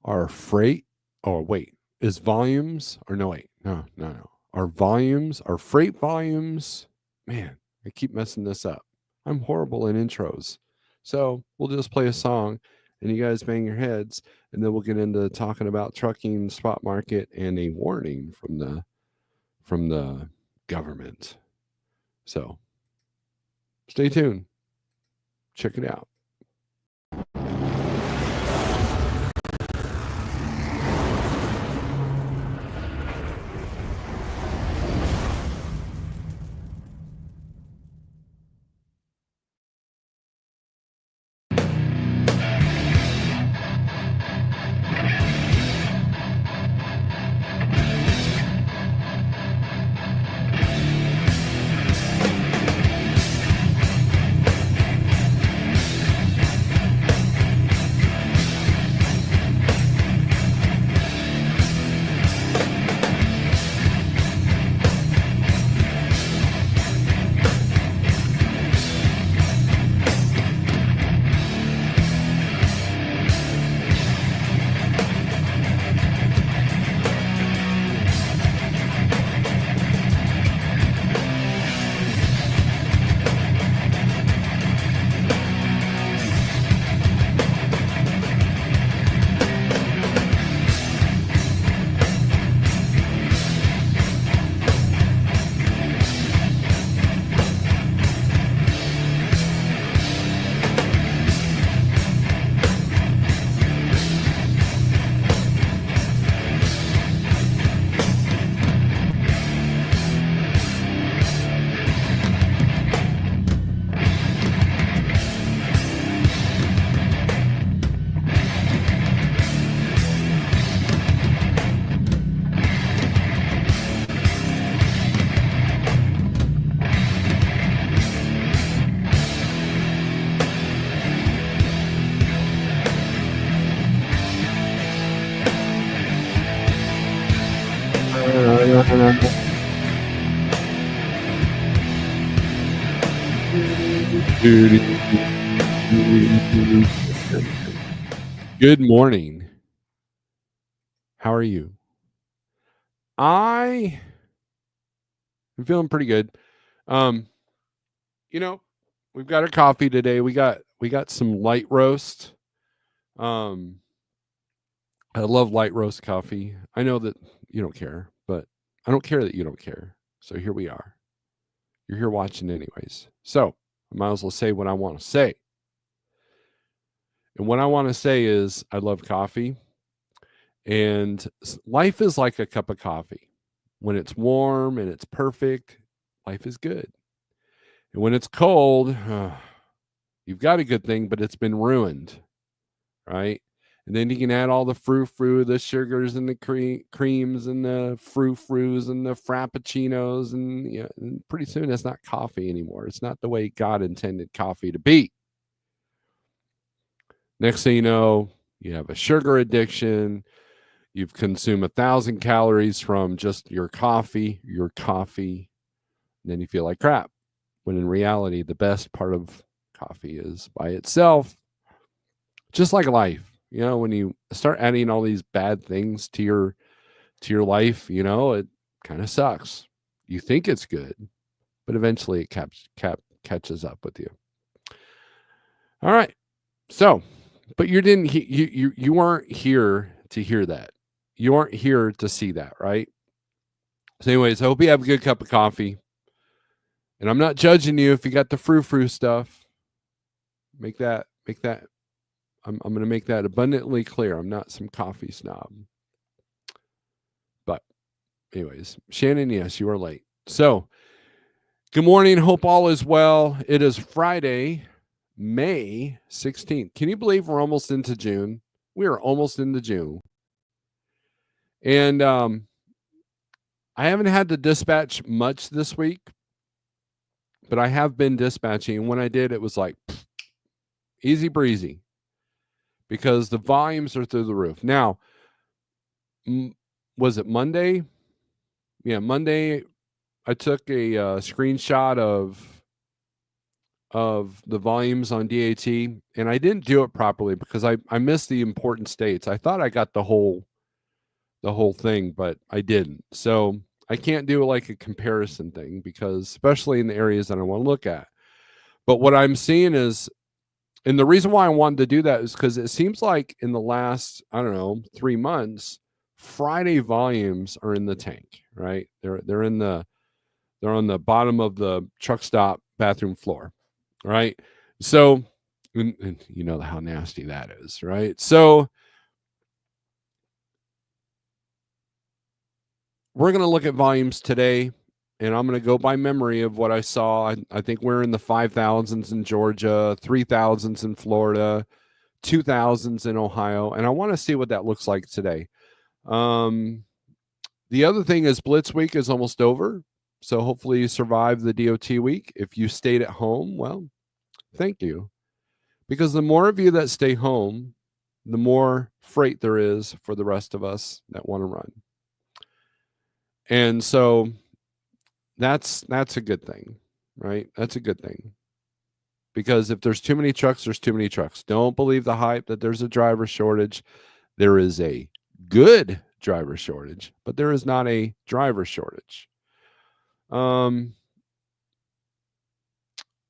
Our freight, oh, wait, is volumes, or no, wait, no. Our volumes, our freight volumes, man, I keep messing this up. I'm horrible in intros. So we'll just play a song and you guys bang your heads, and then we'll get into talking about trucking, spot market, and a warning from the government. So stay tuned. Check it out. Good morning. How are you? I am feeling pretty good. Um, you know, we've got our coffee today. We got some light roast. Um, I love light roast coffee. I know that you don't care, but I don't care that you don't care. So here we are. You're here watching anyways. So I might as well say what I want to say. And what I want to say is I love coffee. And life is like a cup of coffee. When it's warm and it's perfect, life is good. And when it's cold, you've got a good thing, but it's been ruined, right? And then you can add all the frou-frou, the sugars and the creams and the frou-frous and the frappuccinos, and pretty soon it's not coffee anymore. It's not the way God intended coffee to be. Next thing you know, you have a sugar addiction. You've consumed 1,000 calories from just your coffee, and then you feel like crap. When in reality, the best part of coffee is by itself, just like life. When you start adding all these bad things to your life, it kind of sucks. You think it's good, but eventually it catches up with you. All right. So, but you weren't here to hear that. You aren't here to see that, right? So, anyways, I hope you have a good cup of coffee. And I'm not judging you if you got the frou-frou stuff. Make that. I'm going to make that abundantly clear. I'm not some coffee snob. But, anyways, Shannon, yes, you are late. So, good morning. Hope all is well. It is Friday, May 16th. Can you believe we're almost into June? We are almost into June. And I haven't had to dispatch much this week, but I have been dispatching. And when I did, it was like easy breezy because the volumes are through the roof. Now, was it Monday? Yeah, Monday, I took a screenshot of the volumes on DAT, and I didn't do it properly because I missed the important states. I thought I got the whole thing, but I didn't. So I can't do like a comparison thing because especially in the areas that I want to look at. But what I'm seeing is, and the reason why I wanted to do that is because it seems like in the last, I don't know, 3 months, Friday volumes are in the tank, right? They're on the bottom of the truck stop bathroom floor, right? So, and you know how nasty that is, right? So we're going to look at volumes today, and I'm going to go by memory of what I saw. I think we're in the 5,000s in Georgia, 3,000s in Florida, 2,000s in Ohio, and I want to see what that looks like today. The other thing is Blitz Week is almost over, so hopefully you survive the DOT week. If you stayed at home, well, thank you. Because the more of you that stay home, the more freight there is for the rest of us that want to run. And so that's a good thing, right? That's a good thing. Because if there's too many trucks, there's too many trucks. Don't believe the hype that there's a driver shortage. There is a good driver shortage, but there is not a driver shortage.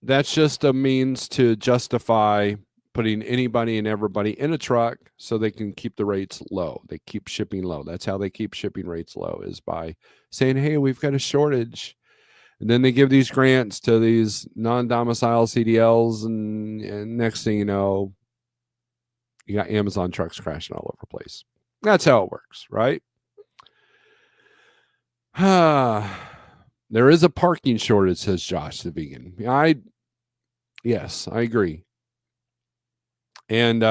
That's just a means to justify putting anybody and everybody in a truck so they can keep the rates low. They keep shipping low. That's how they keep shipping rates low, is by saying, hey, we've got a shortage. And then they give these grants to these non-domicile CDLs, and next thing you know, you got Amazon trucks crashing all over the place. That's how it works, right? There is a parking shortage, says Josh the vegan. Yes, I agree. And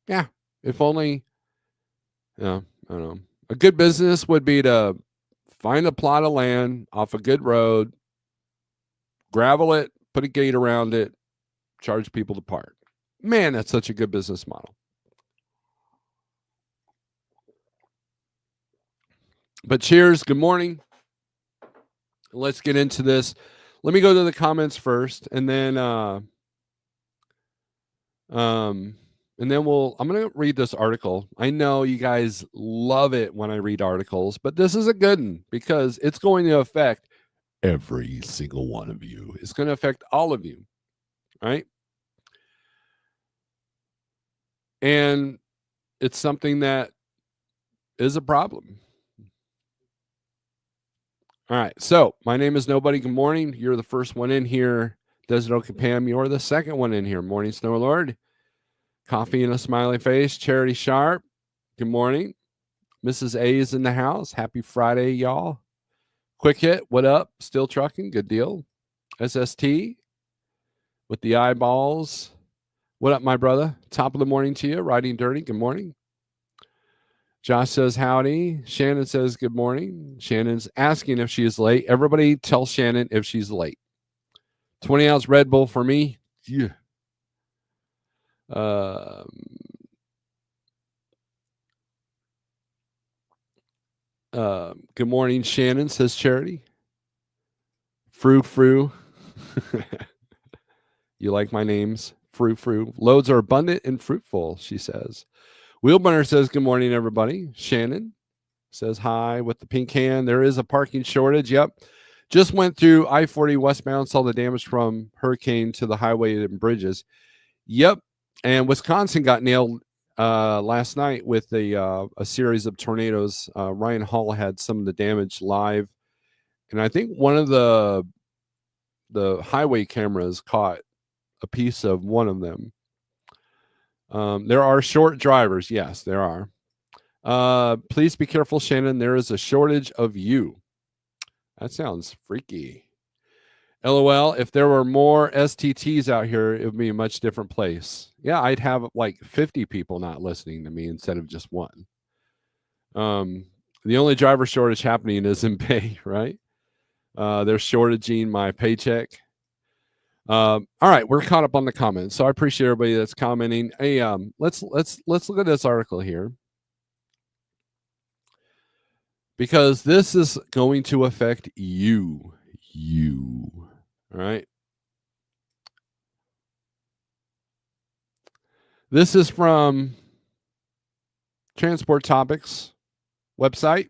yeah, if only, I don't know. A good business would be to find a plot of land off a good road, gravel it, put a gate around it, charge people to park. Man, that's such a good business model. But cheers, good morning. Let's get into this. Let me go to the comments first, and then I'm gonna read this article. I know you guys love it when I read articles, but this is a good one because it's going to affect every single one of you. It's going to affect all of you, right? And it's something that is a problem. All right. So my name is Nobody. Good morning. You're the first one in here. Desert Oak and Pam, you're the second one in here. Morning, Snorelord. Coffee and a smiley face. Charity Sharp. Good morning. Mrs. A is in the house. Happy Friday, y'all. Quick hit. What up? Still trucking. Good deal. SST with the eyeballs. What up, my brother? Top of the morning to you. Riding dirty. Good morning. Josh says howdy. Shannon says good morning. Shannon's asking if she is late. Everybody tell Shannon if she's late. 20-ounce Red Bull for me. Yeah. Good morning, Shannon, says Charity. Frou. You like my names? Frou. Loads are abundant and fruitful, she says. Wheelburner says good morning, everybody. Shannon says hi with the pink hand. There is a parking shortage. Yep. Just went through I-40 westbound, saw the damage from hurricane to the highway and bridges. Yep. And Wisconsin got nailed last night with a series of tornadoes. Ryan Hall had some of the damage live. And I think one of the highway cameras caught a piece of one of them. There are short drivers. Yes, there are. Please be careful, Shannon. There is a shortage of you. That sounds freaky. LOL. If there were more STTs out here, it would be a much different place. Yeah, I'd have like 50 people not listening to me instead of just one. The only driver shortage happening is in pay, right? They're shortaging my paycheck. All right, we're caught up on the comments, so I appreciate everybody that's commenting. Hey, let's look at this article here, because this is going to affect you. All right. This is from Transport Topics website.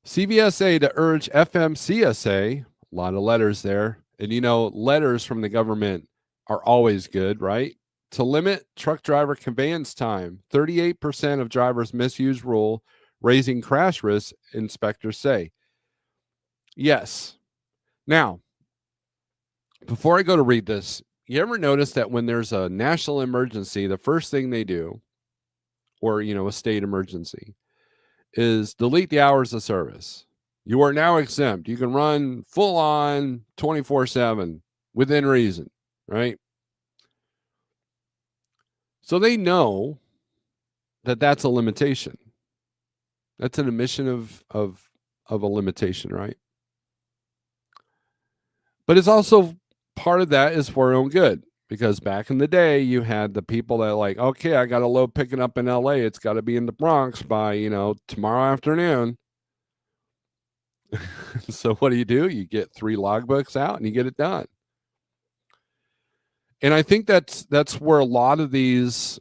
CVSA to urge FMCSA, a lot of letters there. And letters from the government are always good, right? To limit truck driver conveyance time. 38% of drivers misuse rule, raising crash risks, inspectors say. Yes. Now, before I go to read this, you ever notice that when there's a national emergency, the first thing they do, or, a state emergency, is delete the hours of service. You are now exempt. You can run full on 24/7 within reason, right? So they know that that's a limitation. That's an admission of a limitation, right? But it's also part of that is for our own good, because back in the day, you had the people that like, okay, I got a load picking up in LA. It's got to be in the Bronx by, tomorrow afternoon. So what do? You get 3 logbooks out and you get it done. And I think that's where a lot of these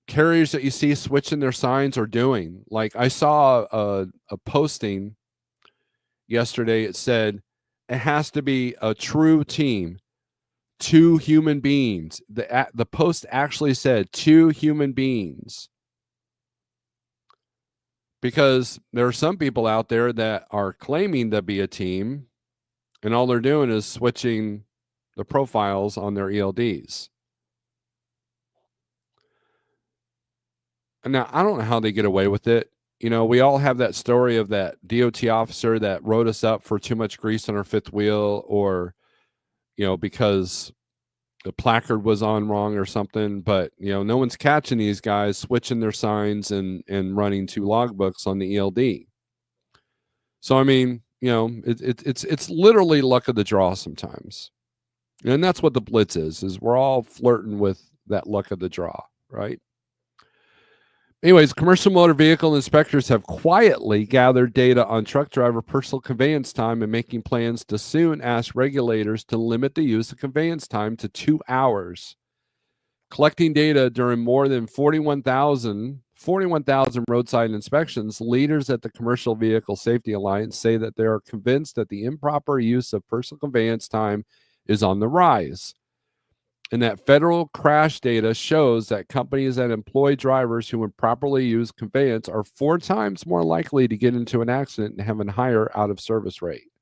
carriers that you see switching their signs are doing. Like I saw a posting yesterday. It said it has to be a true team, 2 human beings. The post actually said 2 human beings, because there are some people out there that are claiming to be a team, and all they're doing is switching the profiles on their ELDs. Now, I don't know how they get away with it. We all have that story of that DOT officer that wrote us up for too much grease on our fifth wheel, or, because the placard was on wrong or something. But, no one's catching these guys switching their signs and running 2 logbooks on the ELD. So, I mean, it's literally luck of the draw sometimes. And that's what the blitz is we're all flirting with that luck of the draw, right? Anyways, commercial motor vehicle inspectors have quietly gathered data on truck driver personal conveyance time and making plans to soon ask regulators to limit the use of conveyance time to 2 hours. Collecting data during more than 41,000 roadside inspections, leaders at the Commercial Vehicle Safety Alliance say that they are convinced that the improper use of personal conveyance time is on the rise, and that federal crash data shows that companies that employ drivers who improperly use conveyance are 4 times more likely to get into an accident and have a higher out-of-service rate.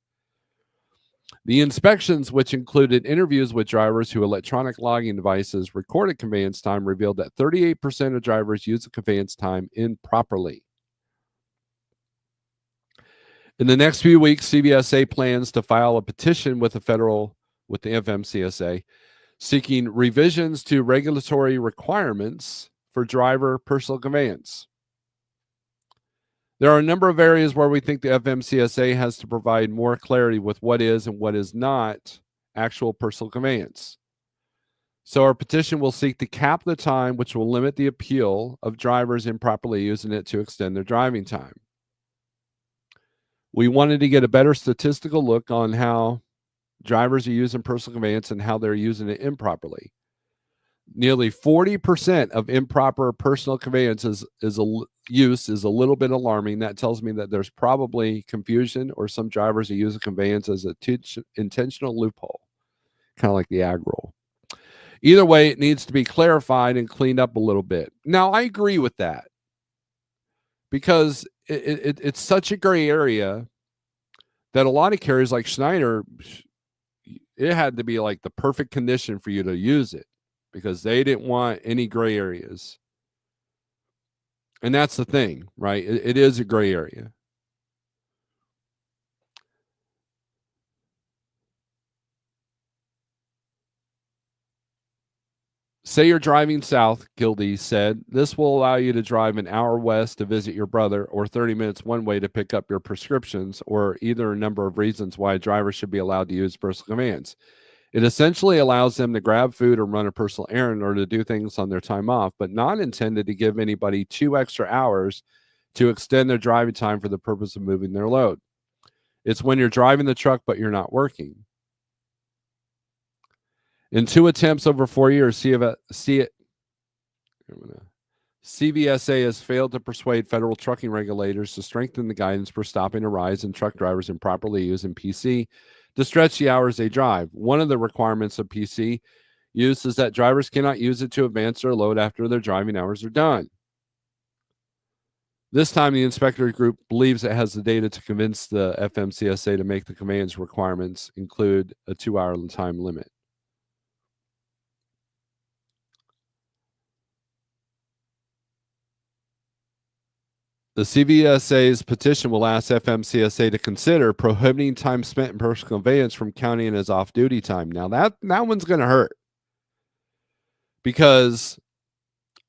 The inspections, which included interviews with drivers who electronic logging devices recorded conveyance time, revealed that 38% of drivers use the conveyance time improperly. In the next few weeks, CVSA plans to file a petition with the FMCSA, seeking revisions to regulatory requirements for driver personal conveyance. There are a number of areas where we think the FMCSA has to provide more clarity with what is and what is not actual personal conveyance. So our petition will seek to cap the time, which will limit the appeal of drivers improperly using it to extend their driving time. We wanted to get a better statistical look on how drivers are using personal conveyance and how they're using it improperly. Nearly 40% of improper personal conveyance use is a little bit alarming. That tells me that there's probably confusion, or some drivers are using conveyance as an intentional loophole, kind of like the ag rule. Either way, it needs to be clarified and cleaned up a little bit. Now, I agree with that, because it's such a gray area that a lot of carriers like Schneider, it had to be like the perfect condition for you to use it, because they didn't want any gray areas. And that's the thing, right? It is a gray area. Say you're driving south, Gildy said. This will allow you to drive an hour west to visit your brother, or 30 minutes one way to pick up your prescriptions, or either a number of reasons why a driver should be allowed to use personal conveyance. It essentially allows them to grab food or run a personal errand, or to do things on their time off, but not intended to give anybody 2 extra hours to extend their driving time for the purpose of moving their load. It's when you're driving the truck but you're not working. In 2 attempts over 4 years, CVSA has failed to persuade federal trucking regulators to strengthen the guidance for stopping a rise in truck drivers improperly using PC to stretch the hours they drive. One of the requirements of PC use is that drivers cannot use it to advance their load after their driving hours are done. This time, the inspector group believes it has the data to convince the FMCSA to make the conveyance requirements include a 2-hour time limit. The CVSA's petition will ask FMCSA to consider prohibiting time spent in personal conveyance from counting as off-duty time. Now, that one's going to hurt because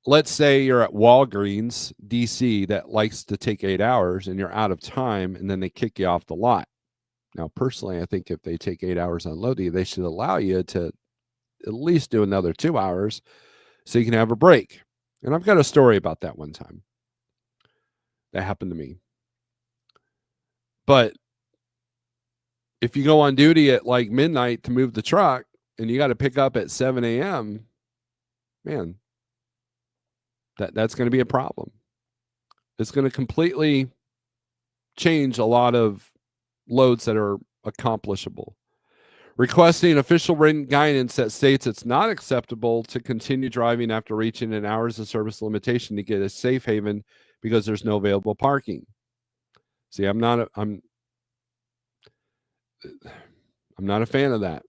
let's say you're at Walgreens, D.C., that likes to take 8 hours and you're out of time, and then they kick you off the lot. Now, personally, I think if they take 8 hours on loading, they should allow you to at least do another 2 hours so you can have a break. And I've got a story about that one time that happened to me. But if you go on duty at like midnight to move the truck and you got to pick up at 7 a.m., man, that's going to be a problem. It's going to completely change a lot of loads that are accomplishable. Requesting official written guidance that states it's not acceptable to continue driving after reaching an hours of service limitation to get a safe haven because there's no available parking. See, I'm not a fan of that.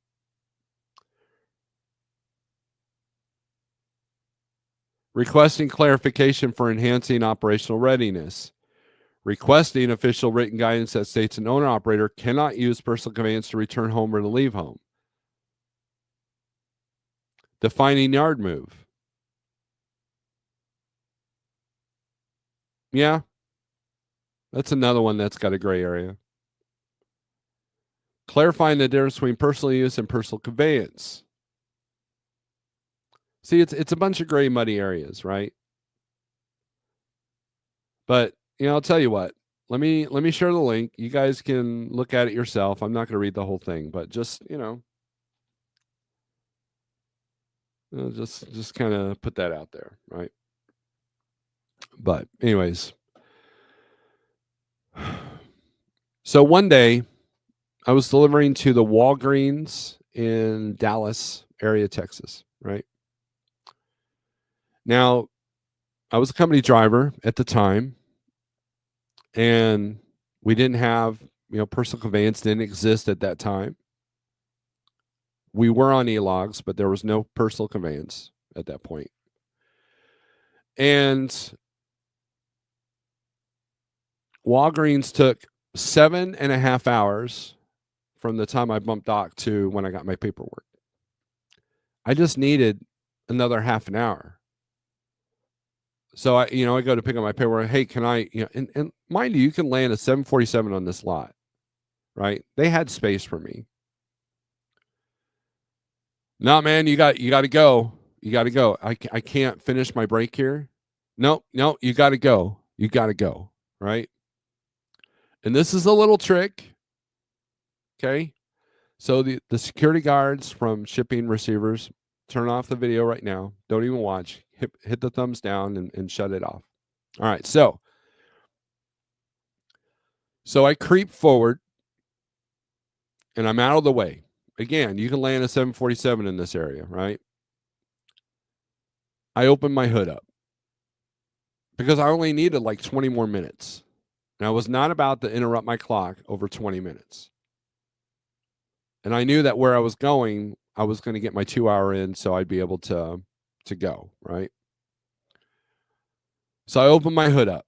Requesting clarification for enhancing operational readiness. Requesting official written guidance that states an owner-operator cannot use personal conveyance to return home or to leave home. Defining yard move. Yeah, that's another one that's got a gray area. Clarifying the difference between personal use and personal conveyance. See, it's a bunch of gray, muddy areas, right? But I'll tell you what. Let me share the link. You guys can look at it yourself. I'm not going to read the whole thing, but just just kind of put that out there, right? But anyways, so one day I was delivering to the Walgreens in Dallas area, Texas, right? Now, I was a company driver at the time, and we didn't have, personal conveyance didn't exist at that time. We were on e-logs, but there was no personal conveyance at that point. And Walgreens took 7.5 hours from the time I bumped dock to when I got my paperwork. I just needed another half an hour. So I go to pick up my paperwork. Hey, can I, and mind you can land a 747 on this lot, right? They had space for me. No, man, you got to go. You got to go. I can't finish my break here. No, you got to go. You got to go, right? And this is a little trick. Okay. So the security guards from shipping receivers, turn off the video right now. Don't even watch. Hit the thumbs down and shut it off. All right. So I creep forward and I'm out of the way. Again, you can land a 747 in this area, right? I open my hood up because I only needed like 20 more minutes. And I was not about to interrupt my clock over 20 minutes. And I knew that where I was going to get my 2-hour in so I'd be able to go, right? So I opened my hood up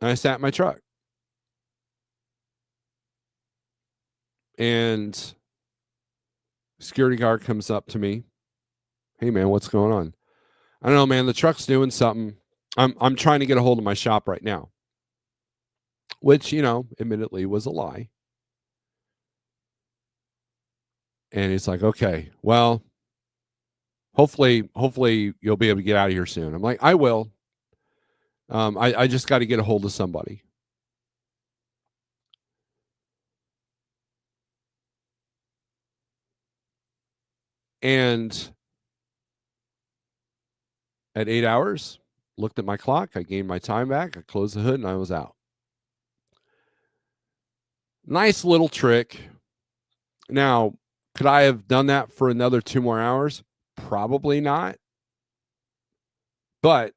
and I sat in my truck. And security guard comes up to me. Hey, man, what's going on? I don't know, man. The truck's doing something. I'm trying to get a hold of my shop right now. Which, admittedly was a lie. And he's like, okay, well, hopefully you'll be able to get out of here soon. I'm like, I will. I just got to get a hold of somebody. And at 8 hours, looked at my clock. I gained my time back. I closed the hood and I was out. Nice little trick. Now, could I have done that for another 2 more hours? Probably not. But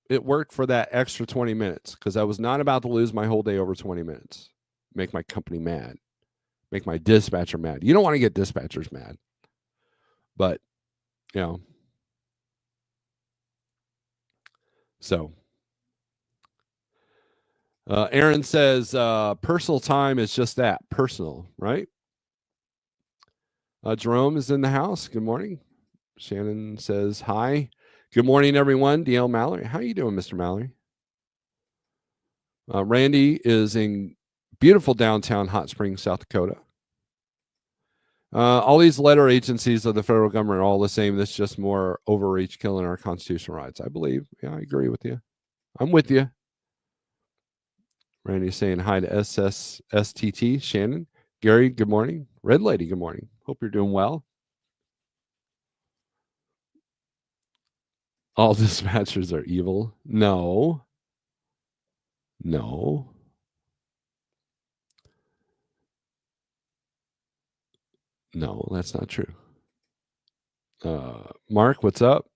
it worked for that extra 20 minutes because I was not about to lose my whole day over 20 minutes. Make my company mad. Make my dispatcher mad. You don't want to get dispatchers mad. But, you know. So, Aaron says personal time is just that, personal, right? Jerome is in the house. Good morning. Shannon says hi. Good morning, everyone. DL Mallory. How you doing, Mr. Mallory? Randy is in beautiful downtown Hot Springs, South Dakota. All these letter agencies of the federal government are all the same. This is just more overreach killing our constitutional rights, I believe. Yeah, I agree with you. I'm with you. Randy's saying hi to SSSTT. Shannon. Gary, good morning. Red Lady, good morning. Hope you're doing well. All dispatchers are evil. No. No. No, that's not true. Mark, what's up?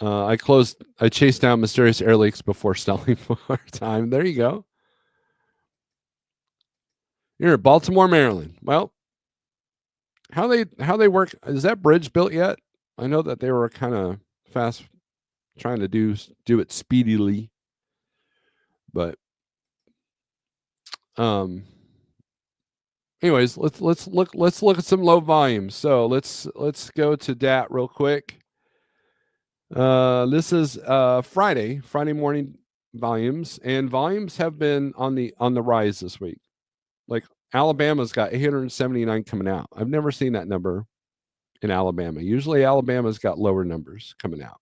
I chased down mysterious air leaks before stalling for time. There you go. You're in Baltimore, Maryland. Well, how they work? Is that bridge built yet? I know that they were kind of fast trying to do it speedily, but anyways, let's look at some low volumes. So let's go to that real quick. This is Friday morning volumes, and volumes have been on the rise this week. Like Alabama's got 879 coming out. I've never seen that number in Alabama. Usually Alabama's got lower numbers coming out.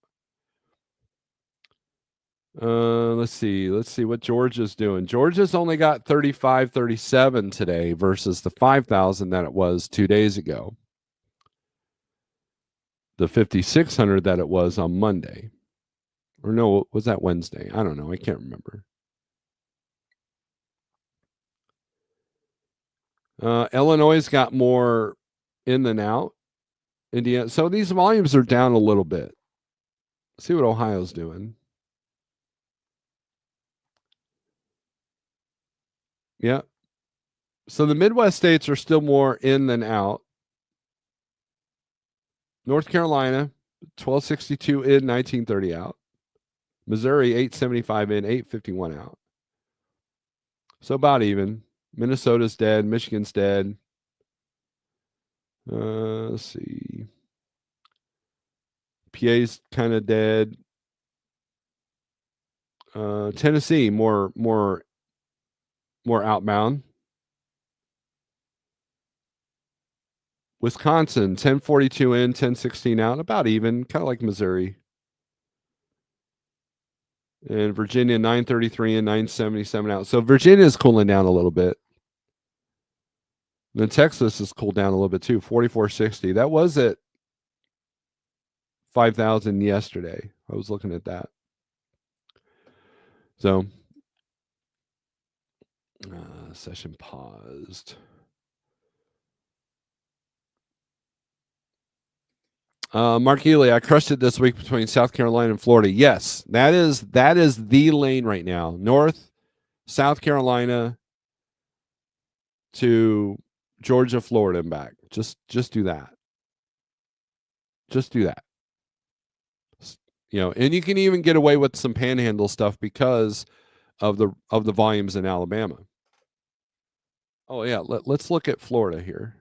Let's see what Georgia's doing. Georgia's only got 37 today versus the 5,000 that it was 2 days ago. The 5,600 that it was on Monday. Or no, was that Wednesday? I don't know. I can't remember. Illinois got more in than out. Indiana. So these volumes are down a little bit. See what Ohio's doing. Yeah. So the Midwest states are still more in than out. North Carolina, 1262 in, 1930 out. Missouri, 875 in, 851 out. So about even. Minnesota's dead. Michigan's dead. Let's see. PA's kind of dead. Tennessee, more outbound. Wisconsin, 1042 in, 1016 out, about even, kind of like Missouri. And Virginia, 933 in, 977 out. So Virginia is cooling down a little bit. And then Texas has cooled down a little bit too, 4460. That was at 5,000 yesterday. I was looking at that. So, session paused. Mark Ely, I crushed it this week between South Carolina and Florida. Yes, that is the lane right now. North, South Carolina to Georgia, Florida, and back. Just do that. Just do that. You know, and you can even get away with some panhandle stuff because of the volumes in Alabama. Oh yeah, let's look at Florida here.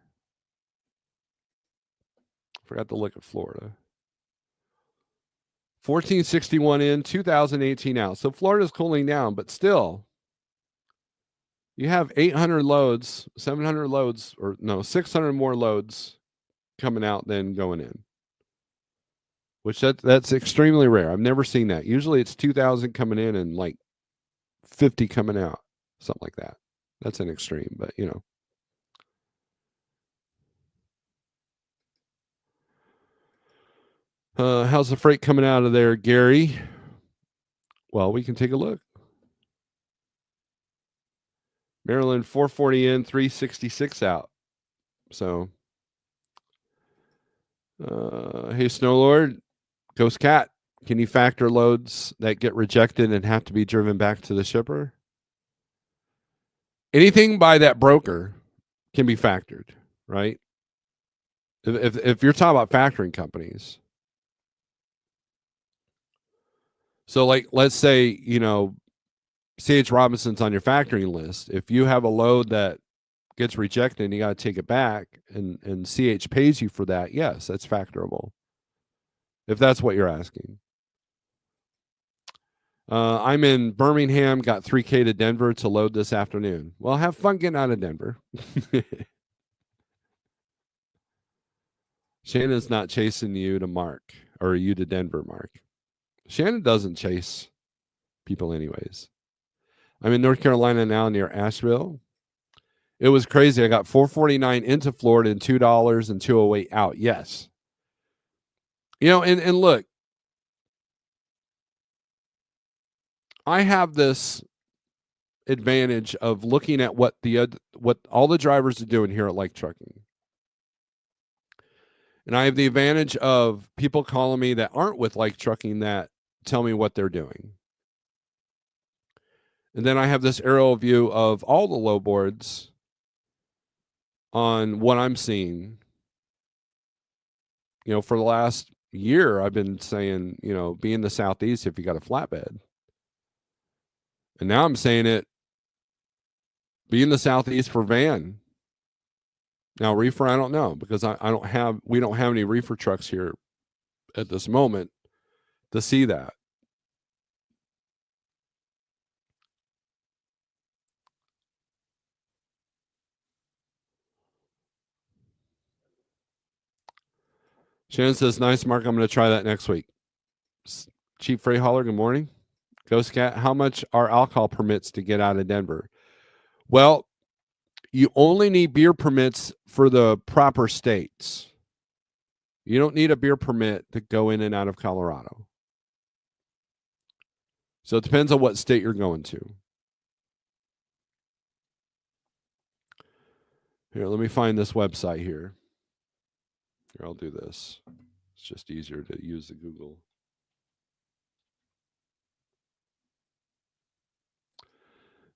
Forgot to look at Florida. 1461 in, 2018 out. So Florida's cooling down, but still, you have 800 loads, 700 loads, or no, 600 more loads coming out than going in. Which that's extremely rare. I've never seen that. Usually it's 2,000 coming in and like 50 coming out, something like that. That's an extreme, but you know. How's the freight coming out of there, Gary? Well, we can take a look. Maryland 440 in, 366 out. So, hey, Snorelord, Ghost Cat, can you factor loads that get rejected and have to be driven back to the shipper? Anything by that broker can be factored, right? If you're talking about factoring companies, so like let's say C.H. Robinson's on your factoring list. If you have a load that gets rejected and you got to take it back, and CH pays you for that, yes, that's factorable. If that's what you're asking. I'm in Birmingham, got 3K to Denver to load this afternoon. Well, have fun getting out of Denver. Shannon's not chasing you to Mark, or you to Denver, Mark. Shannon doesn't chase people anyways. I'm in North Carolina now near Asheville. It was crazy. I got $4.49 into Florida and $2 and $2.08 out. Yes. And look, I have this advantage of looking at what all the drivers are doing here at Like Trucking. And I have the advantage of people calling me that aren't with Like Trucking that tell me what they're doing. And then I have this aerial view of all the low boards on what I'm seeing. For the last year, I've been saying, be in the Southeast if you got a flatbed. And now I'm saying it, be in the Southeast for van. Now, reefer, I don't know, because we don't have any reefer trucks here at this moment to see that. Shannon says, nice, Mark. I'm going to try that next week. Cheap Freight Hauler, good morning. Ghost Cat, how much are alcohol permits to get out of Denver? Well, you only need beer permits for the proper states. You don't need a beer permit to go in and out of Colorado. So it depends on what state you're going to. Here, let me find this website here. Here, I'll do this. It's just easier to use the Google.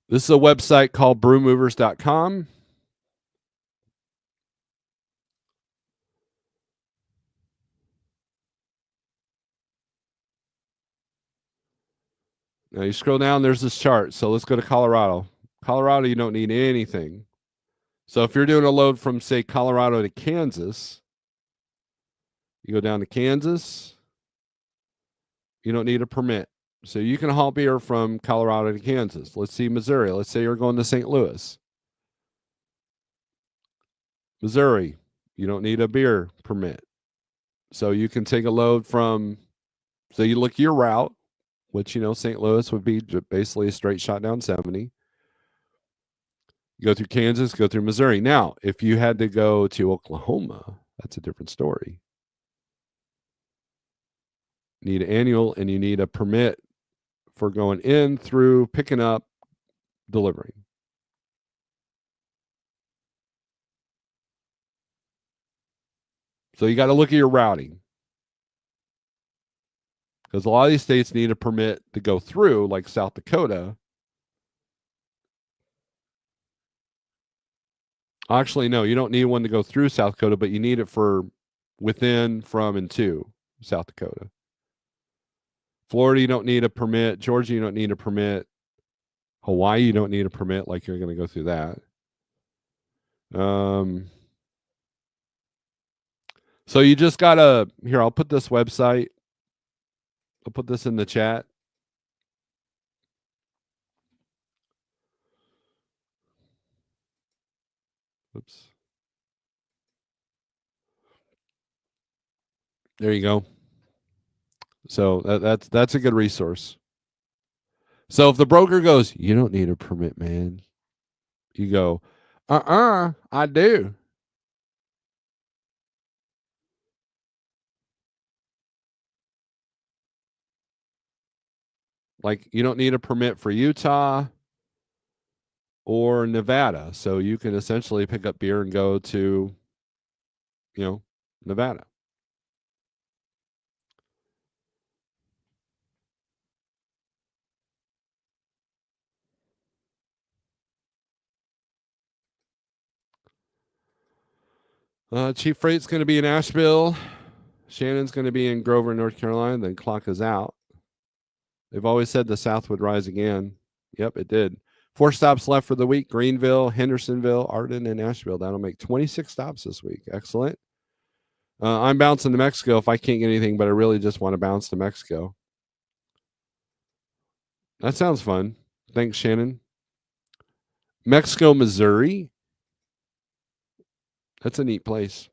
This is a website called brewmovers.com. Now you scroll down, there's this chart. So let's go to Colorado. Colorado, you don't need anything. So if you're doing a load from, say, Colorado to Kansas, you go down to Kansas, you don't need a permit. So you can haul beer from Colorado to Kansas. Let's see Missouri. Let's say you're going to St. Louis. Missouri, you don't need a beer permit. So you can take a load from, so you look your route, which, St. Louis would be basically a straight shot down 70. You go through Kansas, go through Missouri. Now, if you had to go to Oklahoma, that's a different story. You need annual, and you need a permit for going in, through, picking up, delivering. So you got to look at your routing, because a lot of these states need a permit to go through, like South Dakota. Actually, no, you don't need one to go through South Dakota, but you need it for within, from, and to South Dakota. Florida, you don't need a permit. Georgia, you don't need a permit. Hawaii, you don't need a permit, like you're going to go through that. So you just got to, here, I'll put this website. I'll put this in the chat. Oops. There you go. So that's a good resource. So if the broker goes, you don't need a permit, man, you go, I do. Like you don't need a permit for Utah or Nevada. So you can essentially pick up beer and go to, Nevada. Chief Freight's going to be in Asheville. Shannon's going to be in Grover, North Carolina. Then clock is out. They've always said the South would rise again. Yep, it did. 4 stops left for the week: Greenville, Hendersonville, Arden, and Asheville. That'll make 26 stops this week. Excellent. I'm bouncing to Mexico if I can't get anything, but I really just want to bounce to Mexico. That sounds fun. Thanks, Shannon. Mexico, Missouri. That's a neat place.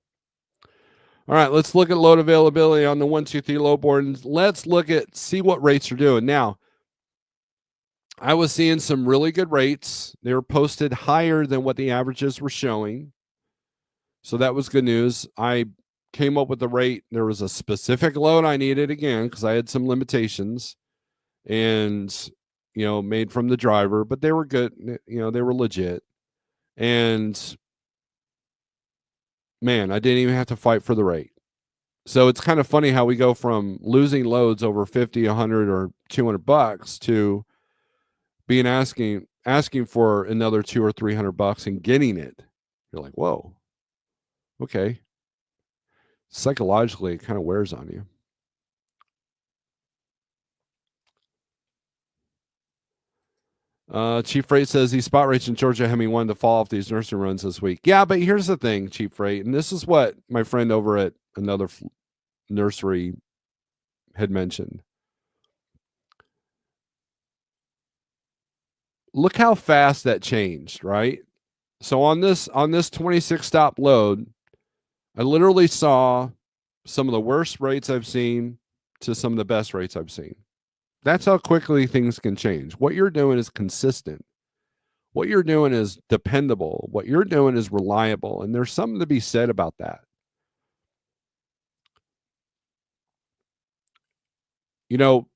All right, let's look at load availability on the 1, 2, 3 load board, and let's see what rates are doing. Now, I was seeing some really good rates. They were posted higher than what the averages were showing. So that was good news. I came up with the rate. There was a specific load I needed again because I had some limitations and, made from the driver, but they were good. They were legit. And man, I didn't even have to fight for the rate. So it's kind of funny how we go from losing loads over 50, 100 or $200 to being asking for another $200 or $300 and getting it. You're like, whoa, okay. Psychologically, it kind of wears on you. Chief Freight says these spot rates in Georgia have me wanting to fall off these nursery runs this week. Yeah, but here's the thing, Chief Freight, and this is what my friend over at another nursery had mentioned. Look how fast that changed, right? So on this 26 stop load, I literally saw some of the worst rates I've seen to some of the best rates I've seen. That's how quickly things can change. What you're doing is consistent. What you're doing is dependable. What you're doing is reliable. And there's something to be said about that. No,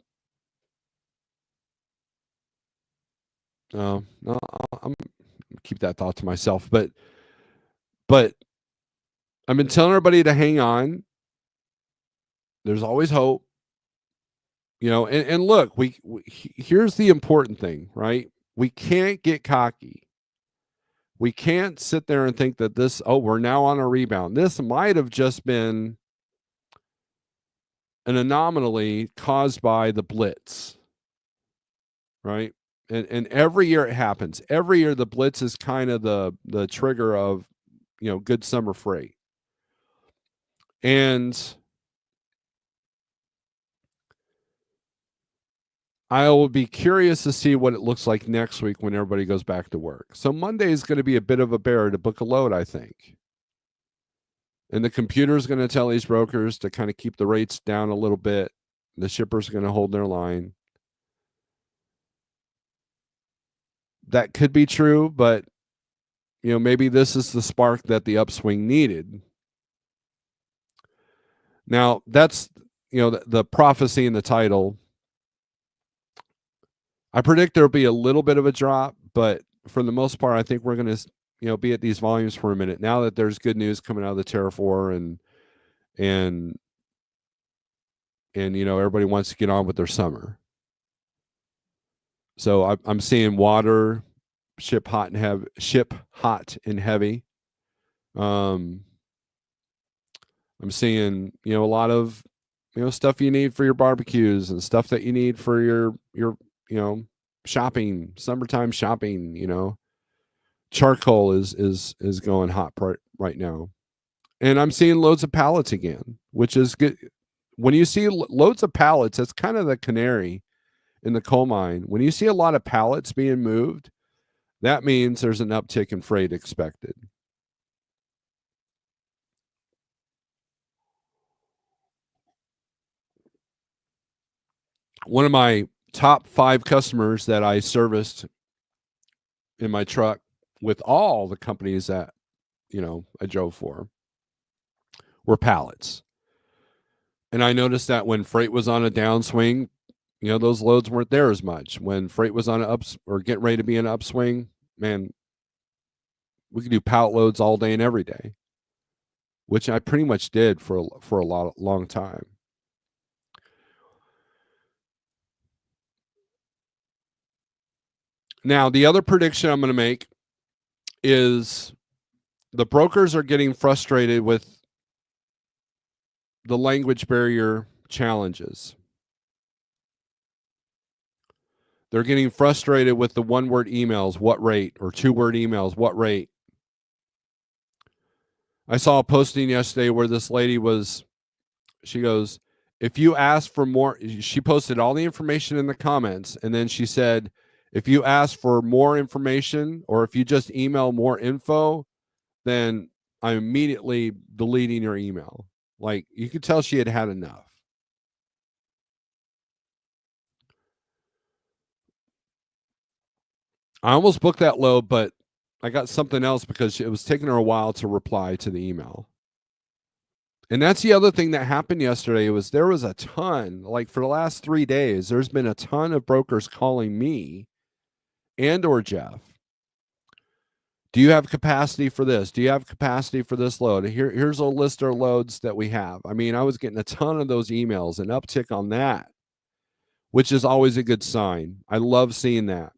I'm keep that thought to myself. But I've been telling everybody to hang on. There's always hope. And look, here's the important thing, right? We can't get cocky. We can't sit there and think that we're now on a rebound. This might have just been an anomaly caused by the blitz, right? And every year it happens. Every year the blitz is kind of the trigger of, good summer freight. And I will be curious to see what it looks like next week when everybody goes back to work. So Monday is going to be a bit of a bear to book a load, I think. And the computer is going to tell these brokers to kind of keep the rates down a little bit. The shippers are going to hold their line. That could be true, but maybe this is the spark that the upswing needed. Now, that's the prophecy in the title. I predict there'll be a little bit of a drop, but for the most part, I think we're going to be at these volumes for a minute. Now that there's good news coming out of the tariff war and everybody wants to get on with their summer. So I'm seeing water ship hot and heavy. I'm seeing a lot of stuff you need for your barbecues and stuff that you need for your shopping, summertime shopping. Charcoal is going hot right now, and I'm seeing loads of pallets again, which is good. When you see loads of pallets, that's kind of the canary in the coal mine. When you see a lot of pallets being moved, that means there's an uptick in freight expected. One of my top 5 customers that I serviced in my truck with all the companies that I drove for were pallets. And I noticed that when freight was on a downswing, those loads weren't there as much. When freight was on an or getting ready to be an upswing, man, we could do pallet loads all day and every day, which I pretty much did for a long time. Now, the other prediction I'm going to make is the brokers are getting frustrated with the language barrier challenges. They're getting frustrated with the one-word emails, what rate, or two-word emails, what rate. I saw a posting yesterday where this lady she goes, if you ask for more, she posted all the information in the comments, and then she said, if you ask for more information or if you just email more info, then I'm immediately deleting your email. Like, you could tell she had had enough. I almost booked that load, but I got something else because it was taking her a while to reply to the email. And that's the other thing that happened yesterday was there was a ton, like for the last 3 days, there's been a ton of brokers calling me and or Jeff. Do you have capacity for this? Do you have capacity for this load? Here's a list of loads that we have. I mean, I was getting a ton of those emails, an uptick on that, which is always a good sign. I love seeing that.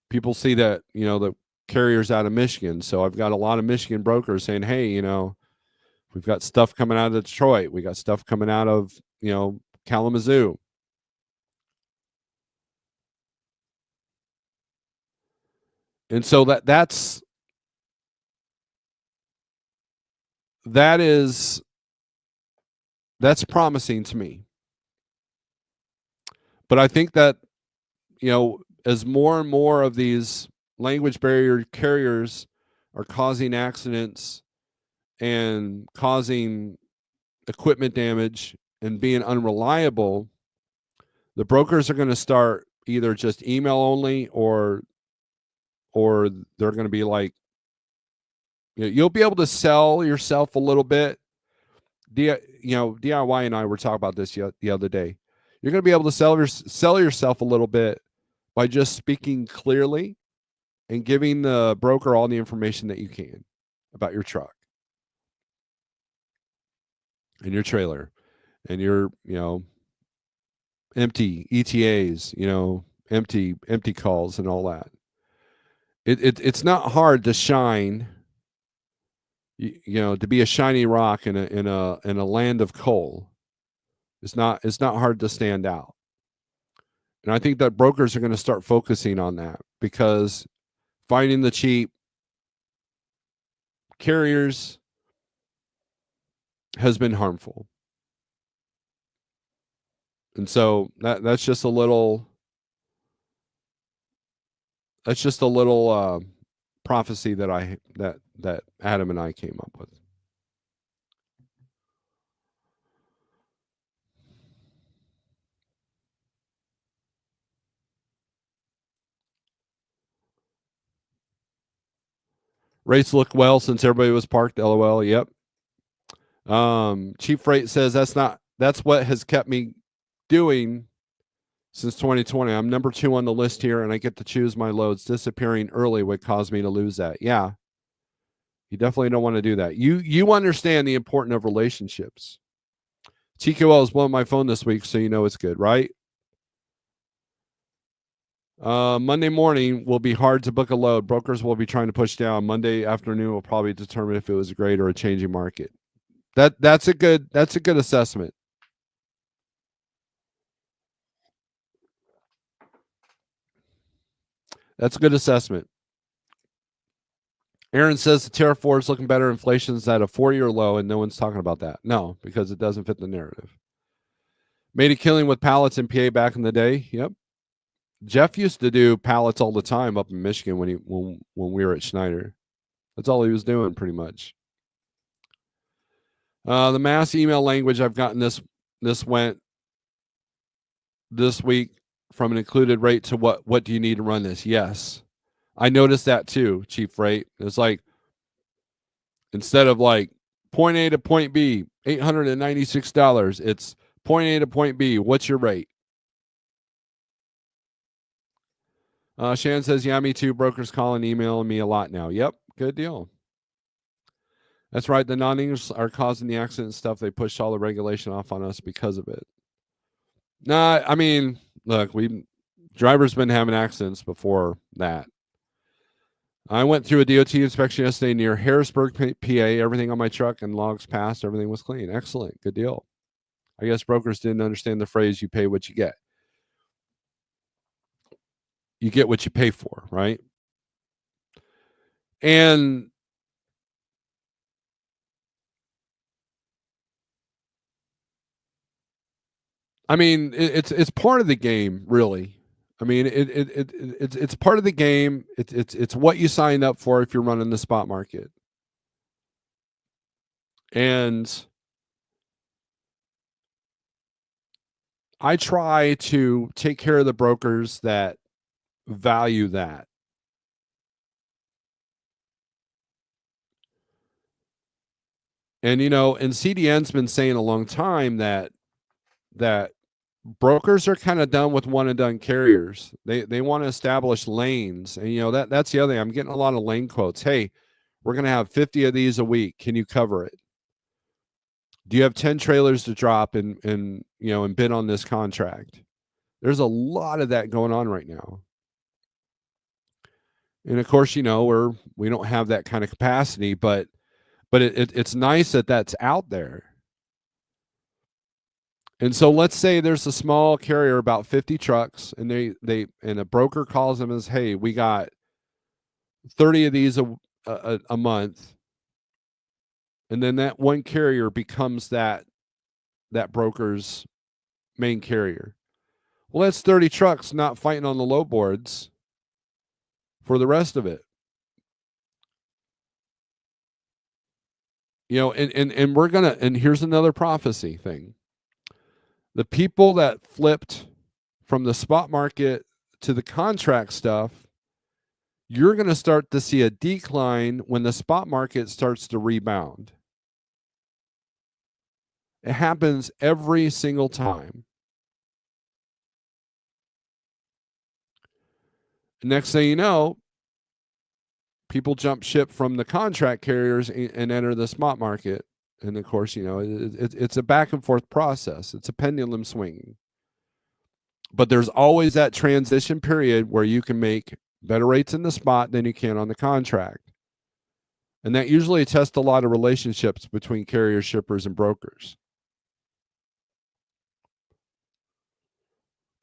People see that, the carrier's out of Michigan. So I've got a lot of Michigan brokers saying, hey, we've got stuff coming out of Detroit. We got stuff coming out of, Kalamazoo. And so that's promising to me. But I think that, as more and more of these language barrier carriers are causing accidents and causing equipment damage and being unreliable, the brokers are going to start either just email only or they're going to be like, you'll be able to sell yourself a little bit. DIY and I were talking about this the other day. You're going to be able to sell yourself a little bit by just speaking clearly and giving the broker all the information that you can about your truck and your trailer and your, empty ETAs, empty calls and all that. It's not hard to shine, to be a shiny rock in a land of coal. It's not hard to stand out. And I think that brokers are going to start focusing on that because finding the cheap carriers has been harmful. And so that's just a little prophecy that Adam and I came up with. Rates look well since everybody was parked. LOL. Yep. Chief Freight says that's what has kept me doing since 2020. I'm number 2 on the list here, and I get to choose my loads. Disappearing early would cause me to lose that. Yeah. You definitely don't want to do that. You understand the importance of relationships. TQL is blowing my phone this week, so you know it's good, right? Monday morning will be hard to book a load. Brokers will be trying to push down. Monday afternoon will probably determine if it was a great or a changing market. That's a good assessment. That's a good assessment. Aaron says the tariff war is looking better. Inflation's at a 4-year low, and no one's talking about that. No, because it doesn't fit the narrative. Made a killing with pallets in PA back in the day. Yep. Jeff used to do pallets all the time up in Michigan when we were at Schneider. That's all he was doing pretty much. The mass email language I've gotten this went this week from an included rate to what do you need to run this? Yes. I noticed that too, Chief Freight. It's like instead of like point A to point B, $896, it's Point A to point B. What's your rate? Shannon says, yeah, me too. Brokers calling, emailing me a lot now. Yep, good deal. That's right. The non-English are causing the accident stuff. They pushed all the regulation off on us because of it. Nah, I mean, look, drivers been having accidents before that. I went through a DOT inspection yesterday near Harrisburg, PA. Everything on my truck and logs passed. Everything was clean. Excellent. Good deal. I guess brokers didn't understand the phrase, you pay what you get. You get what you pay for, right? And I mean, it's part of the game, really. I mean, it's part of the game. It's what you signed up for if you're running the spot market. And I try to take care of the brokers that value that. And and CDN's been saying a long time that brokers are kind of done with one and done carriers. They want to establish lanes. And that's the other thing. I'm getting a lot of lane quotes. Hey, we're going to have 50 of these a week. Can you cover it? Do you have 10 trailers to drop and bid on this contract? There's a lot of that going on right now. And of course, we don't have that kind of capacity, but it's nice that that's out there. And so let's say there's a small carrier, about 50 trucks, and and a broker calls them as, hey, we got 30 of these a month. And then that one carrier becomes that broker's main carrier. Well, that's 30 trucks not fighting on the low boards for the rest of it. And we're going to, and here's another prophecy thing. The people that flipped from the spot market to the contract stuff, you're going to start to see a decline when the spot market starts to rebound. It happens every single time. Next thing you know, people jump ship from the contract carriers and enter the spot market. And of course, it's a back and forth process. It's a pendulum swinging. But there's always that transition period where you can make better rates in the spot than you can on the contract. And that usually attests a lot of relationships between carrier shippers and brokers.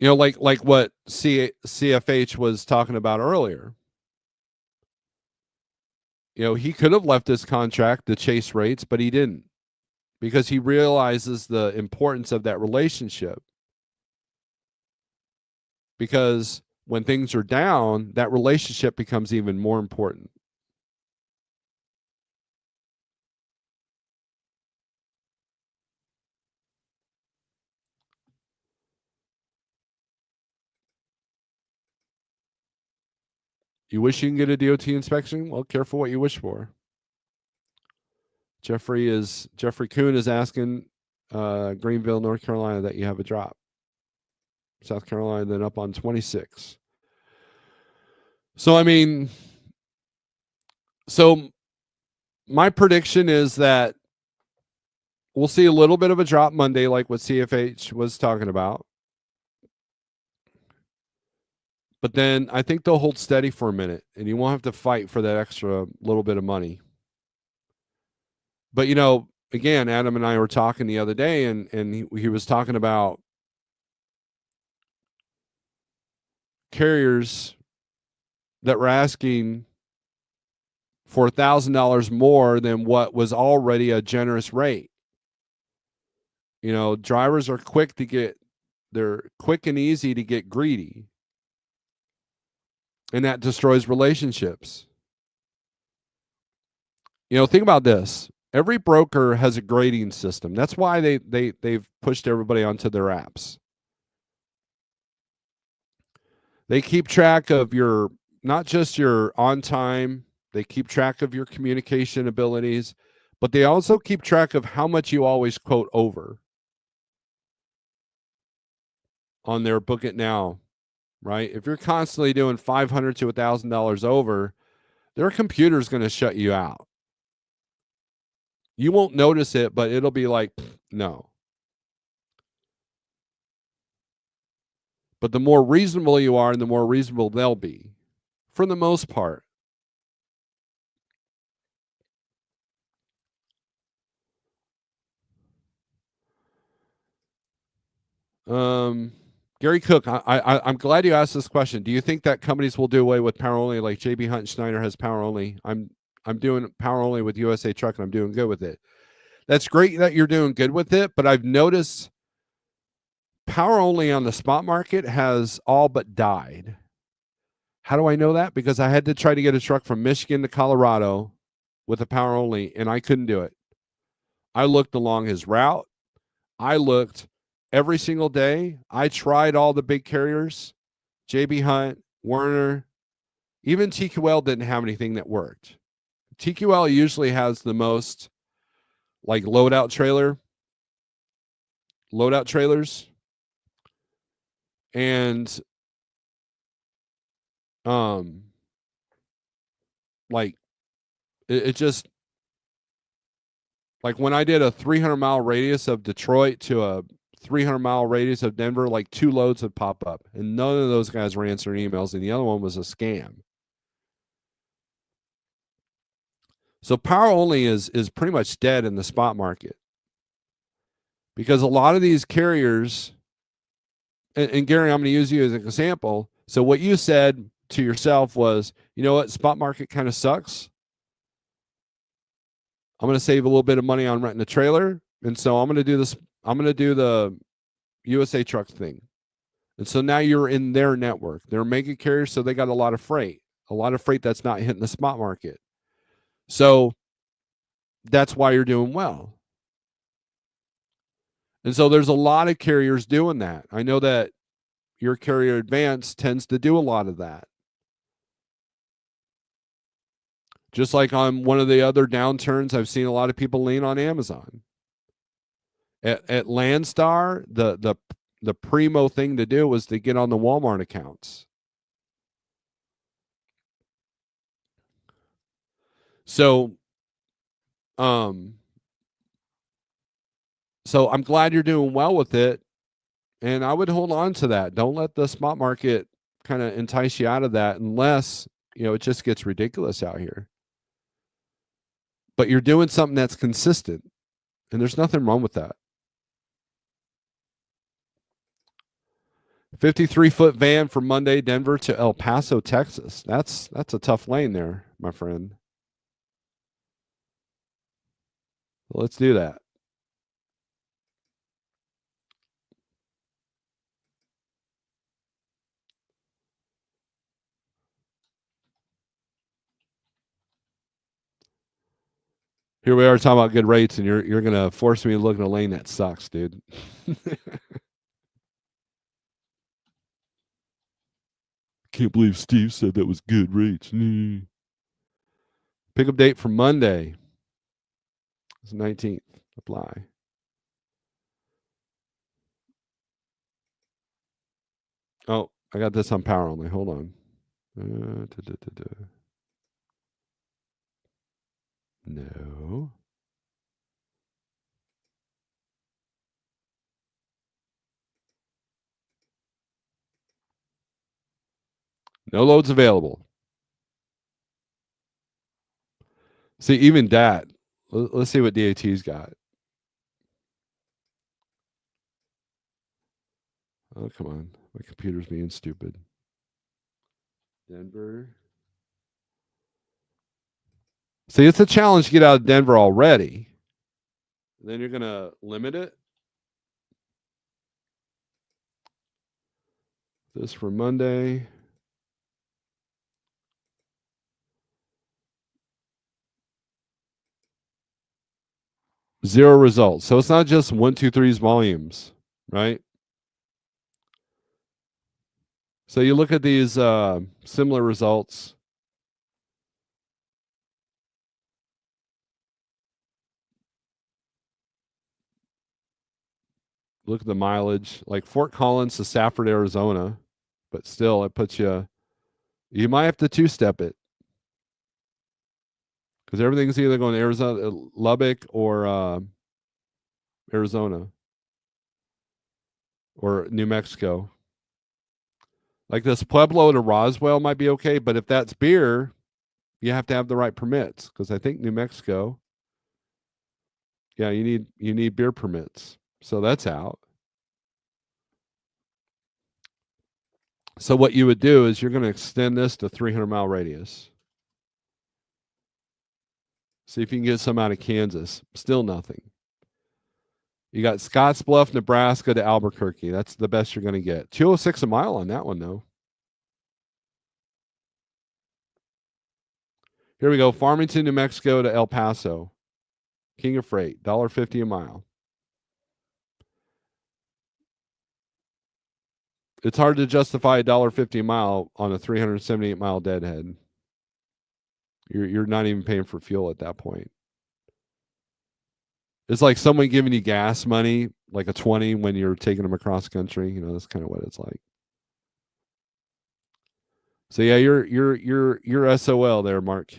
Like what CFH was talking about earlier. He could have left his contract to chase rates, but he didn't, because he realizes the importance of that relationship. Because when things are down, that relationship becomes even more important. You wish you can get a DOT inspection? Well, careful what you wish for. Jeffrey Kuhn is asking Greenville, North Carolina, that you have a drop. South Carolina then up on 26. So, I mean, my prediction is that we'll see a little bit of a drop Monday, like what CFH was talking about. But then I think they'll hold steady for a minute, and you won't have to fight for that extra little bit of money. But, again, Adam and I were talking the other day, and he was talking about carriers that were asking for $1,000 more than what was already a generous rate. Drivers are they're quick and easy to get greedy. And that destroys relationships. Think about this. Every broker has a grading system. That's why they've pushed everybody onto their apps. They keep track of not just your on time, they keep track of your communication abilities, but they also keep track of how much you always quote over. on their Book It Now, right? If you're constantly doing $500 to $1,000 over, their computer's going to shut you out. You won't notice it, but it'll be like, no. But the more reasonable you are, and the more reasonable they'll be, for the most part. Gary Cook, I'm glad you asked this question. Do you think that companies will do away with power only, like JB Hunt and Schneider has power only? I'm doing power only with USA Truck, and I'm doing good with it. That's great that you're doing good with it, but I've noticed power only on the spot market has all but died. How do I know that? Because I had to try to get a truck from Michigan to Colorado with a power only, and I couldn't do it. I looked along his route. I looked every single day. I tried all the big carriers, JB Hunt, Werner, even TQL didn't have anything that worked. TQL usually has the most like loadout trailers, and like it just, like when I did a 300-mile radius of Detroit to a 300-mile radius of Denver, like 2 loads would pop up, and none of those guys were answering emails, and the other one was a scam. So power only is pretty much dead in the spot market, because a lot of these carriers, and Gary, I'm going to use you as an example. So what you said to yourself was, you know what, spot market kind of sucks. I'm going to save a little bit of money on renting a trailer, and so I'm going to do this. I'm going to do the USA Truck thing. And so now you're in their network. They're mega carriers, so they got a lot of freight that's not hitting the spot market. So that's why you're doing well. And so there's a lot of carriers doing that. I know that your carrier Advance tends to do a lot of that. Just like on one of the other downturns, I've seen a lot of people lean on Amazon. At Landstar, the primo thing to do was to get on the Walmart accounts. So so I'm glad you're doing well with it, and I would hold on to that. Don't let the spot market kind of entice you out of that, unless it just gets ridiculous out here. But you're doing something that's consistent, and there's nothing wrong with that. 53-foot van from Monday, Denver to El Paso, Texas. That's a tough lane there, my friend. Let's do that. Here we are talking about good rates, and you're gonna force me to look in a lane that sucks, dude. Can't believe Steve said that was good rates. Pickup date for Monday. It's 19th. Apply. Oh, I got this on power only. Hold on. No. No loads available. See, even that. Let's see what DAT's got. Oh, come on. My computer's being stupid. Denver. See, it's a challenge to get out of Denver already. Then you're going to limit it. This for Monday. Zero results. So it's not just 1, 2, 3's volumes, right? So you look at these similar results. Look at the mileage. Like Fort Collins to Safford, Arizona. But still, it puts you might have to two-step it. Because everything's either going to Arizona, Lubbock, or Arizona, or New Mexico. Like this Pueblo to Roswell might be okay, but if that's beer, you have to have the right permits. Because I think New Mexico, yeah, you need beer permits. So that's out. So what you would do is you're going to extend this to 300-mile radius. See if you can get some out of Kansas. Still nothing. You got Scottsbluff, Nebraska to Albuquerque. That's the best you're going to get. 206 a mile on that one, though. Here we go. Farmington, New Mexico to El Paso. King of Freight, $1.50 a mile. It's hard to justify $1.50 a mile on a 378-mile deadhead. You're not even paying for fuel at that point. It's like someone giving you gas money, like a 20 when you're taking them across country. You know, that's kind of what it's like. So yeah, you're SOL there, Mark.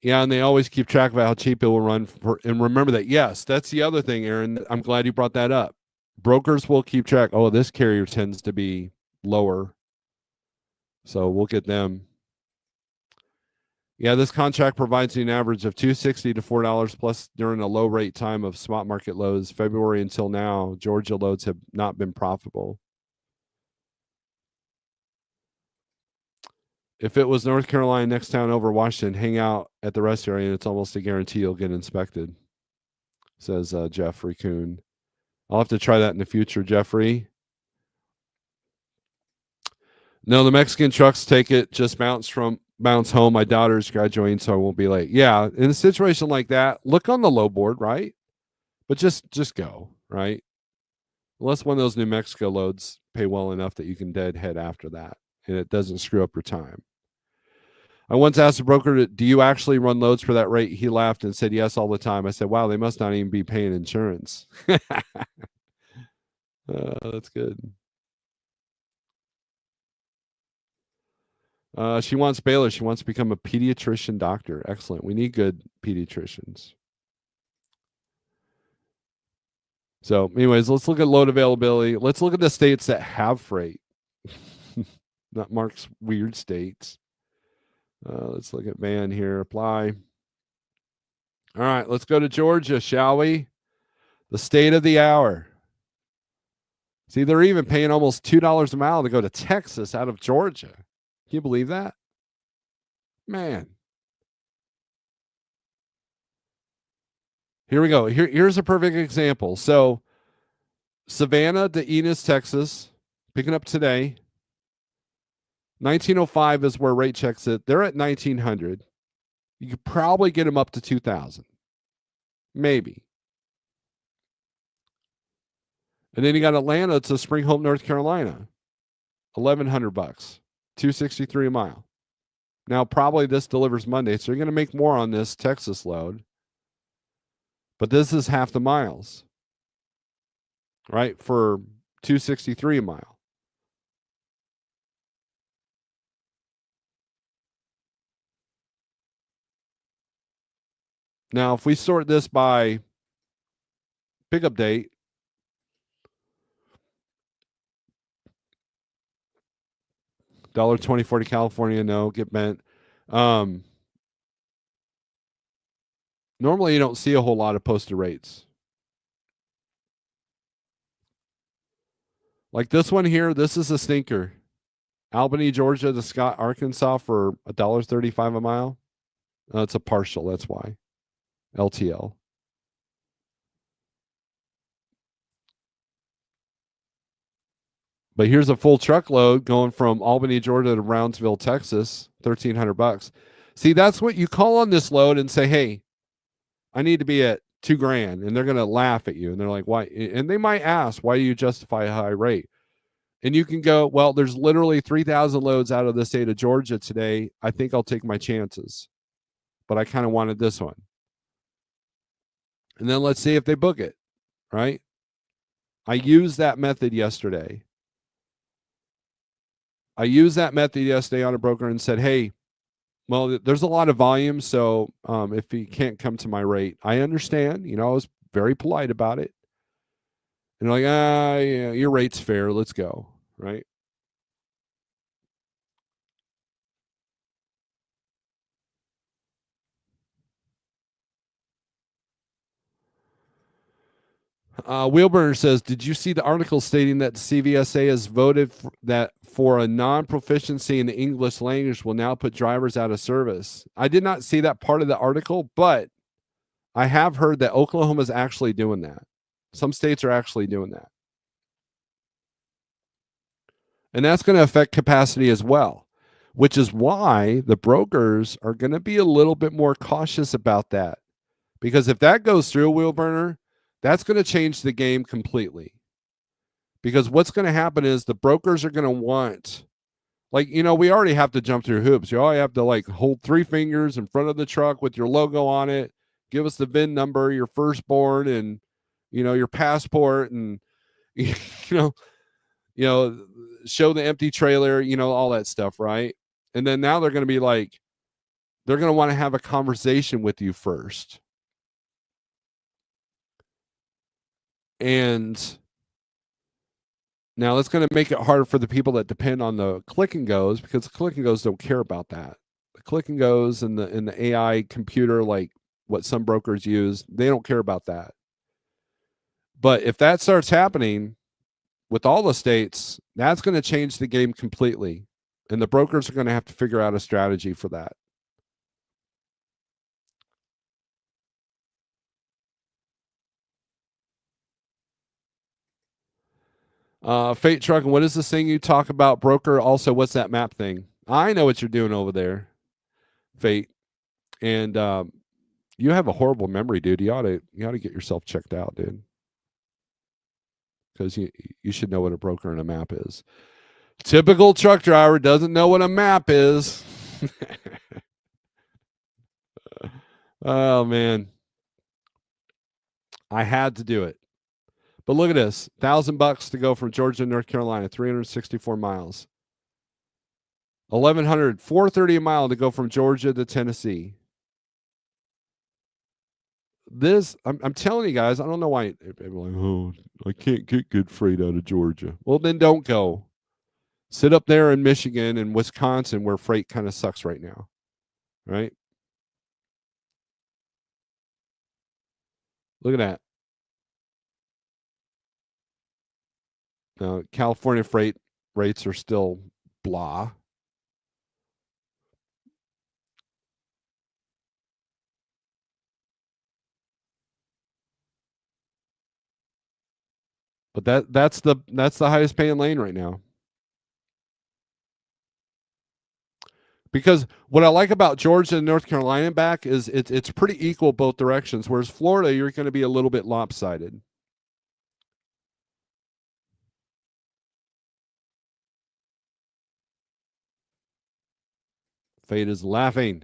Yeah, and they always keep track of how cheap it will run for. And remember that. Yes, that's the other thing, Aaron. I'm glad you brought that up. Brokers will keep track. Oh, this carrier tends to be lower, so we'll get them. Yeah, this contract provides you an average of $2.60 to $4 plus during a low rate time of spot market lows. February until now, Georgia loads have not been profitable. If it was North Carolina next town over Washington, hang out at the rest area, and it's almost a guarantee you'll get inspected, says Jeffrey Kuhn. I'll have to try that in the future, Jeffrey. No, the Mexican trucks take it, just bounce home. My daughter's graduating, so I won't be late. Yeah, in a situation like that, look on the low board, right? But just go, right? Unless one of those New Mexico loads pay well enough that you can deadhead after that, and it doesn't screw up your time. I once asked a broker, do you actually run loads for that rate? He laughed and said, yes, all the time. I said, wow, they must not even be paying insurance. That's good. She wants Baylor. She wants to become a pediatrician doctor. Excellent. We need good pediatricians. So, anyways, let's look at load availability. Let's look at the states that have freight, not Mark's weird states. Let's look at van here. Apply. All right, let's go to Georgia, shall we? The state of the hour. See, they're even paying almost $2 a mile to go to Texas out of Georgia. Can you believe that? Man. Here we go. Here's a perfect example. So, Savannah to Enos, Texas, picking up today. 1905 is where rate checks it. They're at 1900. You could probably get them up to 2000. Maybe. And then you got Atlanta to Spring Hope, North Carolina. $1,100, $263 a mile. Now, probably this delivers Monday, so you're going to make more on this Texas load. But this is half the miles, right? For $263 a mile. Now, if we sort this by pickup date, $1.24 to California, no, get bent. Normally, you don't see a whole lot of posted rates. Like this one here, this is a stinker. Albany, Georgia to Scott, Arkansas for $1.35 a mile. It's a partial, that's why. LTL. But here's a full truckload going from Albany, Georgia to Brownsville, Texas, $1,300. See, that's what you call on this load and say, hey, I need to be at $2,000. And they're going to laugh at you. And they're like, why? And they might ask, why do you justify a high rate? And you can go, well, there's literally 3,000 loads out of the state of Georgia today. I think I'll take my chances, but I kind of wanted this one. And then let's see if they book it, right? I used that method yesterday. On a broker and said, hey, well, there's a lot of volume. So if he can't come to my rate, I understand. I was very polite about it. And like, yeah, your rate's fair. Let's go, right? Wheelburner says, did you see the article stating that CVSA has voted that for a non-proficiency in the English language will now put drivers out of service? I did not see that part of the article, but I have heard that Oklahoma is actually doing that. Some states are actually doing that. And that's going to affect capacity as well, which is why the brokers are going to be a little bit more cautious about that. Because if that goes through, Wheelburner, that's going to change the game completely. Because what's going to happen is the brokers are going to want, like, we already have to jump through hoops. You already have to like hold 3 fingers in front of the truck with your logo on it, give us the VIN number, your firstborn, and your passport, and show the empty trailer, all that stuff, right? And then now they're going to be like, they're going to want to have a conversation with you first. And now that's going to make it harder for the people that depend on the click and goes, because the click and goes don't care about that. The click and goes and the AI computer, like what some brokers use, they don't care about that. But if that starts happening with all the states, that's going to change the game completely. And the brokers are going to have to figure out a strategy for that. Fate Trucking, what is this thing you talk about, broker? Also, what's that map thing? I know what you're doing over there, Fate. And you have a horrible memory, dude. You ought to get yourself checked out, dude. Because you should know what a broker and a map is. Typical truck driver doesn't know what a map is. Oh man, I had to do it. But look at this: $1,000 to go from Georgia to North Carolina, 364 miles. 1,100, 430 a mile to go from Georgia to Tennessee. This, I'm telling you guys, I don't know why people are like, oh, I can't get good freight out of Georgia. Well, then don't go. Sit up there in Michigan and Wisconsin where freight kind of sucks right now, right? Look at that. California freight rates are still blah. But that's the highest paying lane right now. Because what I like about Georgia and North Carolina back is it's pretty equal both directions. Whereas Florida, you're going to be a little bit lopsided. Fate is laughing.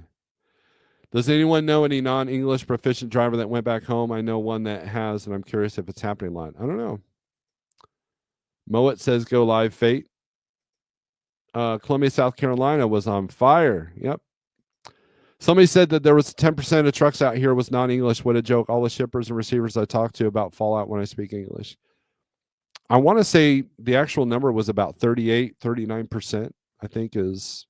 Does anyone know any non-English proficient driver that went back home? I know one that has, and I'm curious if it's happening a lot. I don't know. Moet says go live, Fate. Columbia, South Carolina was on fire. Yep. Somebody said that there was 10% of trucks out here was non-English. What a joke. All the shippers and receivers I talked to about fallout when I speak English. I want to say the actual number was about 38, 39%, I think is.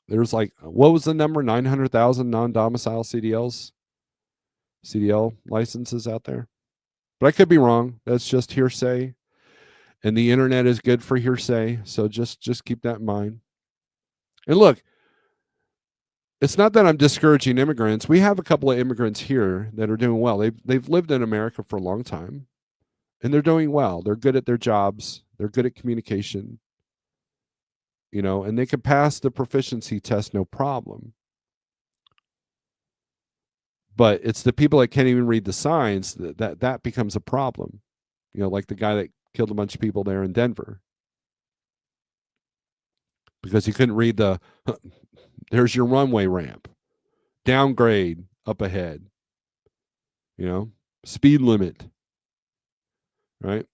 There's like, what was the number? 900,000 non-domicile CDL licenses out there. But I could be wrong. That's just hearsay. And the internet is good for hearsay. So just keep that in mind. And look, it's not that I'm discouraging immigrants. We have a couple of immigrants here that are doing well. They've lived in America for a long time, and they're doing well. They're good at their jobs. They're good at communication, and they can pass the proficiency test no problem. But it's the people that can't even read the signs that becomes a problem. Like the guy that Killed a bunch of people there in Denver because he couldn't read the there's your runway ramp. Downgrade up ahead. Speed limit. Right?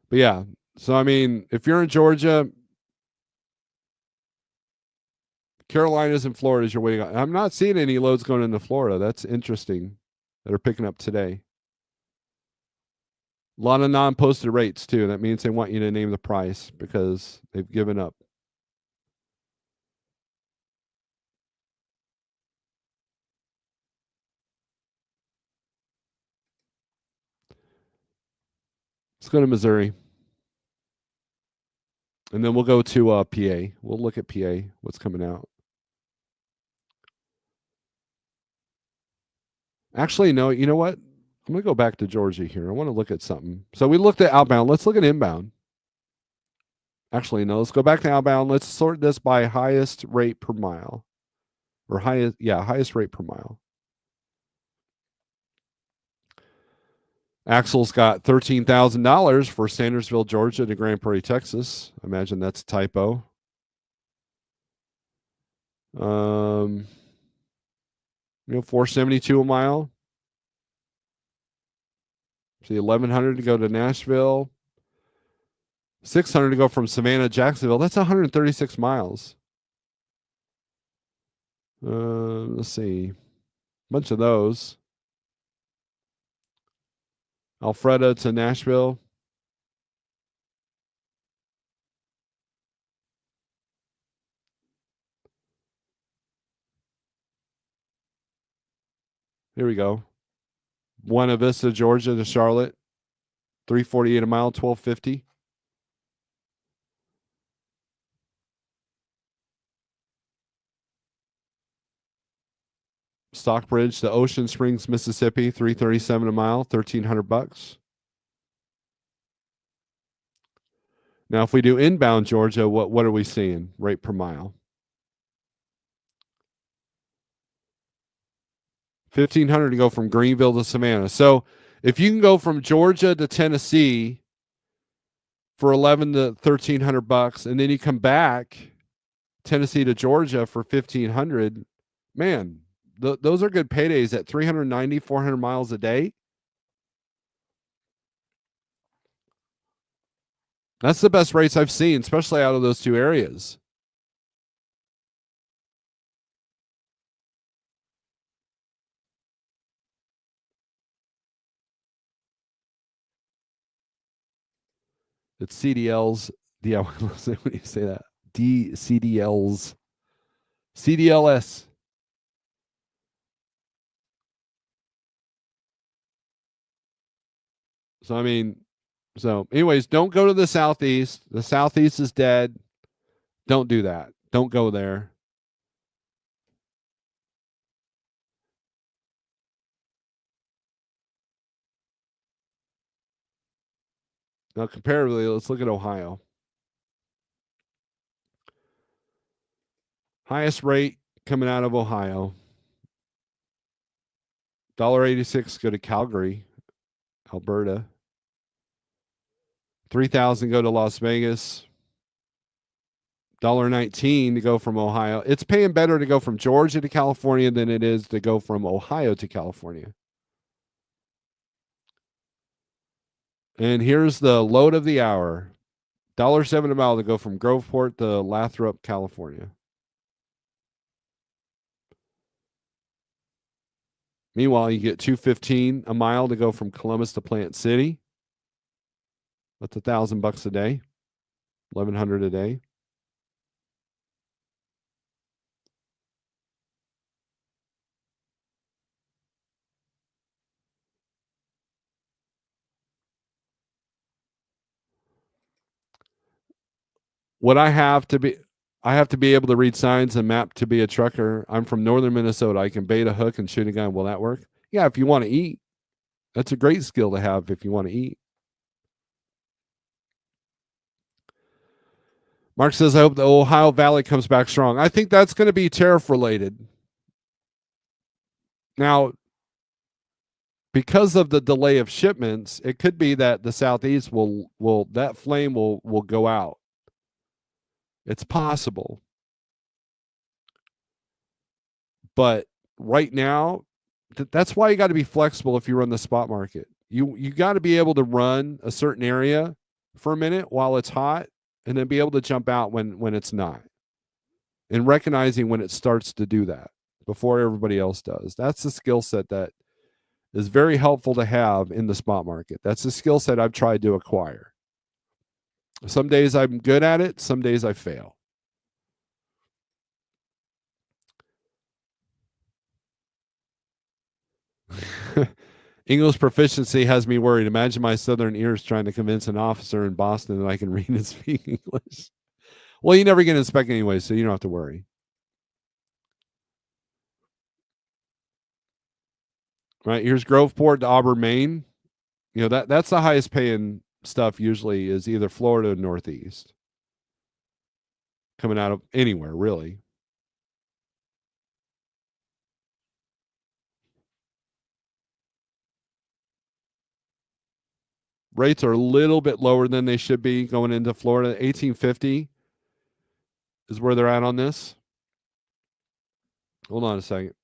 But yeah, so I mean, if you're in Georgia, Carolinas and Florida is your way to go. I'm not seeing any loads going into Florida. That's interesting that are picking up today. A lot of non-posted rates too. That means they want you to name the price because they've given up. Let's go to Missouri. And then we'll go to PA. We'll look at PA, what's coming out. Actually, no, you know what? I'm going to go back to Georgia here. I want to look at something. So we looked at outbound. Let's look at inbound. Actually, no, let's go back to outbound. Let's sort this by highest rate per mile. Or highest rate per mile. Axel's got $13,000 for Sandersville, Georgia to Grand Prairie, Texas. I imagine that's a typo. 472 a mile. See, 1,100 to go to Nashville. 600 to go from Savannah to Jacksonville. That's 136 miles. Let's see. A bunch of those. Alpharetta to Nashville. Here we go. Buena Vista, Georgia to Charlotte. 348 a mile, 1250. Stockbridge to Ocean Springs, Mississippi, 337 a mile, $1,300. Now, if we do inbound Georgia, what are we seeing? Rate per mile. 1,500 to go from Greenville to Savannah. So if you can go from Georgia to Tennessee for $1,100 to $1,300, and then you come back Tennessee to Georgia for $1,500, man, those are good paydays at 390, 400 miles a day. That's the best rates I've seen, especially out of those two areas. It's CDLs. Yeah, when you say that. CDLs. CDLS. So, I mean, anyways, don't go to the Southeast. The Southeast is dead. Don't do that. Don't go there. Now, comparatively, let's look at Ohio. Highest rate coming out of Ohio. $1.86 go to Calgary, Alberta. 3,000 go to Las Vegas. $1.19 to go from Ohio. It's paying better to go from Georgia to California than it is to go from Ohio to California. And here's the load of the hour. $1.07 a mile to go from Groveport to Lathrop, California. Meanwhile, you get $2.15 a mile to go from Columbus to Plant City. That's $1,000 a day. 1,100 a day. What I have to be able to read signs and map to be a trucker. I'm from northern Minnesota. I can bait a hook and shoot a gun. Will that work? Yeah, if you want to eat. That's a great skill to have if you want to eat. Mark says, I hope the Ohio Valley comes back strong. I think that's going to be tariff related. Now, because of the delay of shipments, it could be that the southeast will that flame will go out. It's possible. But right now, that's why you got to be flexible if you run the spot market. You got to be able to run a certain area for a minute while it's hot and then be able to jump out when it's not. And recognizing when it starts to do that before everybody else does. That's the skill set that is very helpful to have in the spot market. That's the skill set I've tried to acquire. Some days I'm good at it, some days I fail. English proficiency has me worried. Imagine my southern ears trying to convince an officer in Boston that I can read and speak English. Well, you never get inspected anyway, so you don't have to worry. Right, here's Groveport to Auburn, Maine. That's the highest paying stuff usually is either Florida or Northeast. Coming out of anywhere, really. Rates are a little bit lower than they should be going into Florida. 1850 is where they're at on this. Hold on a second.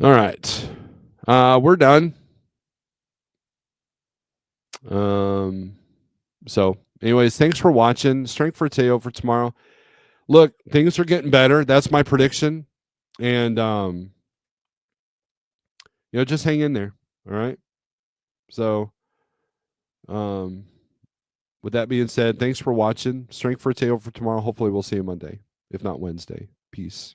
All right. We're done. So anyways, thanks for watching. Strength for Teo for tomorrow. Look, things are getting better. That's my prediction. And just hang in there. All right. So with that being said, thanks for watching. Strength for Teo for tomorrow. Hopefully we'll see you Monday, if not Wednesday. Peace.